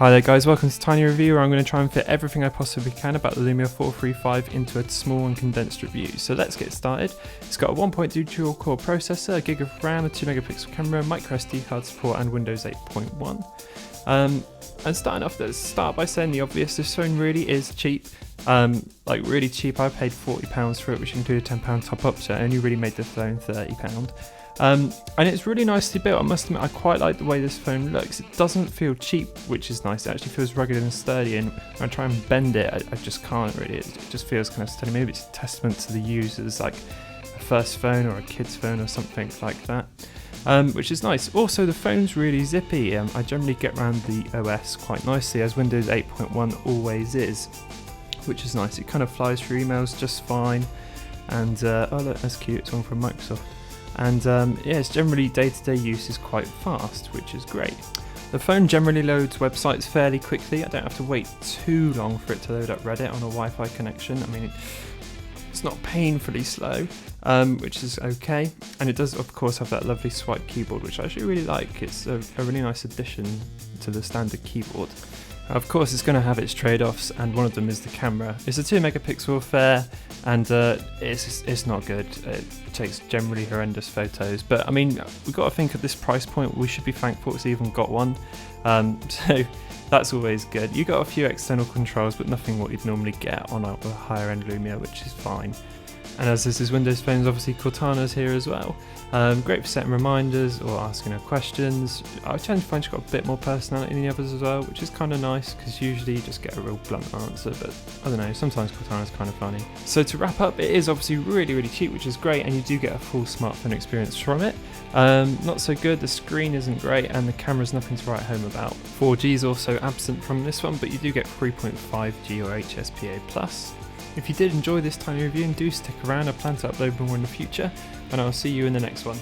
Hi there guys, welcome to Tiny Review, where I'm going to try and fit everything I possibly can about the Lumia 435 into a small and condensed review. So let's get started. It's got a 1.2 dual core processor, a gig of RAM, a 2 megapixel camera, micro SD card support and Windows 8.1. And starting off, let's start by saying the obvious, this phone really is cheap. Like really cheap. I paid £40 for it, which included a £10 top up, so it only really made the phone £30. And it's really nicely built. I must admit, I quite like the way this phone looks. It doesn't feel cheap, which is nice. It actually feels rugged and sturdy, and when I try and bend it, I just can't really. It just feels kind of sturdy. Maybe it's a testament to the users, like a first phone or a kid's phone or something like that, which is nice. Also, the phone's really zippy. I generally get around the OS quite nicely, as Windows 8.1 always is, which is nice. It kind of flies through emails just fine. And oh look, that's cute. It's one from Microsoft. And yeah, it's generally day-to-day use is quite fast, which is great. The phone generally loads websites fairly quickly. I don't have to wait too long for it to load up Reddit on a Wi-Fi connection. I mean, it's not painfully slow, which is okay. And it does, of course, have that lovely swipe keyboard, which I actually really like. It's a really nice addition to the standard keyboard. Of course, it's going to have its trade-offs, and one of them is the camera. It's a 2 megapixel affair, and it's not good. It takes generally horrendous photos, but I mean, we've got to think at this price point, we should be thankful it's even got one. So that's always good. You got a few external controls, but nothing what you'd normally get on a higher end Lumia, which is fine. And as this is Windows phones, obviously Cortana's here as well. Great for setting reminders or asking her questions. I tend to find she's got a bit more personality than the others as well, which is kind of nice, because usually you just get a real blunt answer, but I don't know, sometimes Cortana's kind of funny. So to wrap up, it is obviously really cheap, which is great, and you do get a full smartphone experience from it. Not so good, the screen isn't great, and the camera's nothing to write home about. 4G is also absent from this one, but you do get 3.5G or HSPA+. If you did enjoy this tiny review, do stick around. I plan to upload more in the future, and I'll see you in the next one.